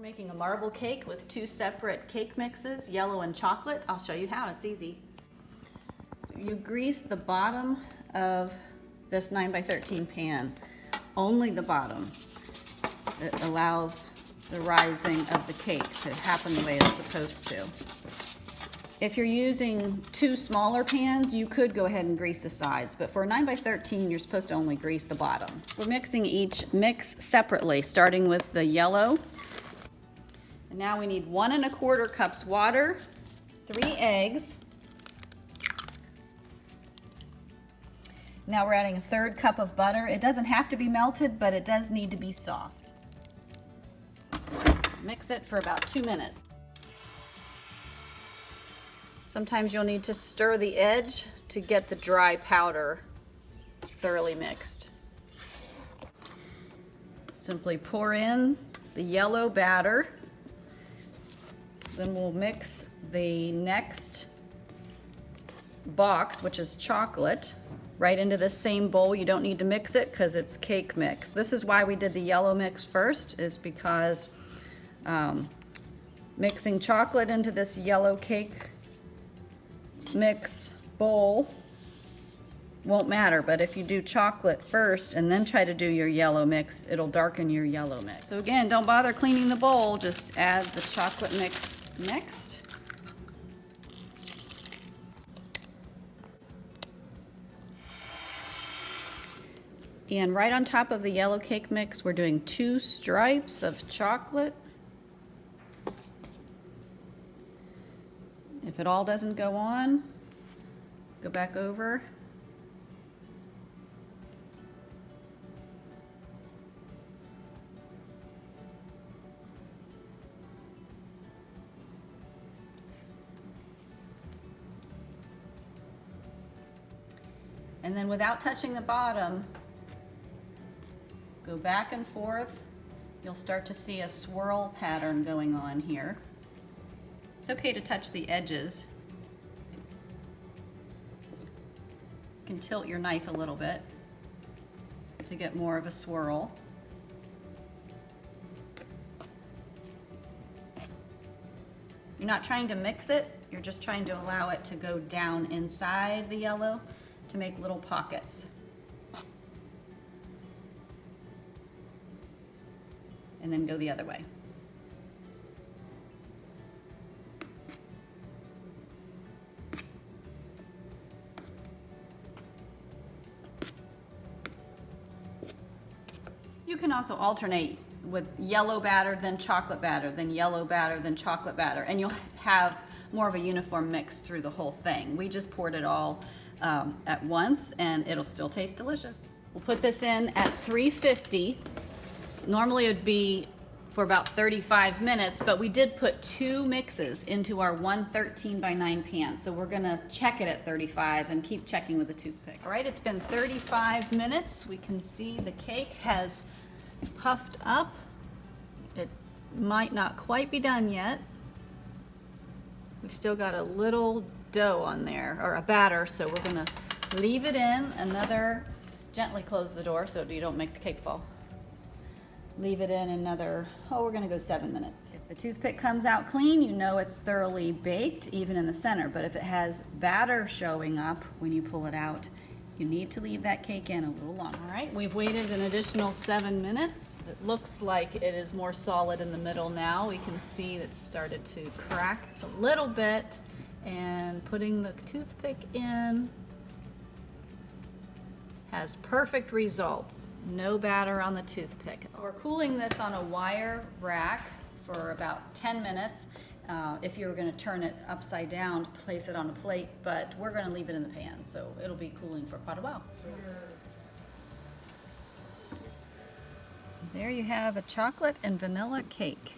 We're making a marble cake with two separate cake mixes, yellow and chocolate. I'll show you how, it's easy. So you grease the bottom of this 9x13 pan, only the bottom. It allows the rising of the cake to happen the way it's supposed to. If you're using two smaller pans, you could go ahead and grease the sides, but for a 9x13, you're supposed to only grease the bottom. We're mixing each mix separately, starting with the yellow. And now we need 1 1/4 cups water, 3 eggs. Now we're adding a 1/3 cup of butter. It doesn't have to be melted, but it does need to be soft. Mix it for about 2 minutes. Sometimes you'll need to stir the edge to get the dry powder thoroughly mixed. Simply pour in the yellow batter. Then we'll mix the next box, which is chocolate, right into this same bowl. You don't need to mix it because it's cake mix. This is why we did the yellow mix first, is because mixing chocolate into this yellow cake mix bowl won't matter, but if you do chocolate first and then try to do your yellow mix, it'll darken your yellow mix. So again, don't bother cleaning the bowl, just add the chocolate mix next. And right on top of the yellow cake mix, we're doing 2 stripes of chocolate. If it all doesn't go on, go back over. And then without touching the bottom, go back and forth. You'll start to see a swirl pattern going on here. It's okay to touch the edges. You can tilt your knife a little bit to get more of a swirl. You're not trying to mix it, you're just trying to allow it to go down inside the yellow to make little pockets. And then go the other way. You can also alternate with yellow batter, then chocolate batter, then yellow batter, then chocolate batter, and you'll have more of a uniform mix through the whole thing. We just poured it all at once, and it'll still taste delicious. We'll put this in at 350. Normally it would be for about 35 minutes, but we did put 2 mixes into our 113x9 pan, so we're gonna check it at 35 and keep checking with a toothpick. All right, it's been 35 minutes. We can see the cake has puffed up. It might not quite be done yet. We've still got a little dough on there, or a batter, so we're gonna leave it in another, gently close the door so you don't make the cake fall. Leave it in another, we're gonna go 7 minutes. If the toothpick comes out clean, you know it's thoroughly baked, even in the center, but if it has batter showing up when you pull it out, you need to leave that cake in a little longer. All right, we've waited an additional 7 minutes. It looks like it is more solid in the middle now. We can see it's started to crack a little bit, and putting the toothpick in has perfect results. No batter on the toothpick. So we're cooling this on a wire rack for about 10 minutes. If you're gonna turn it upside down, place it on a plate, but we're gonna leave it in the pan, so it'll be cooling for quite a while. There you have a chocolate and vanilla cake.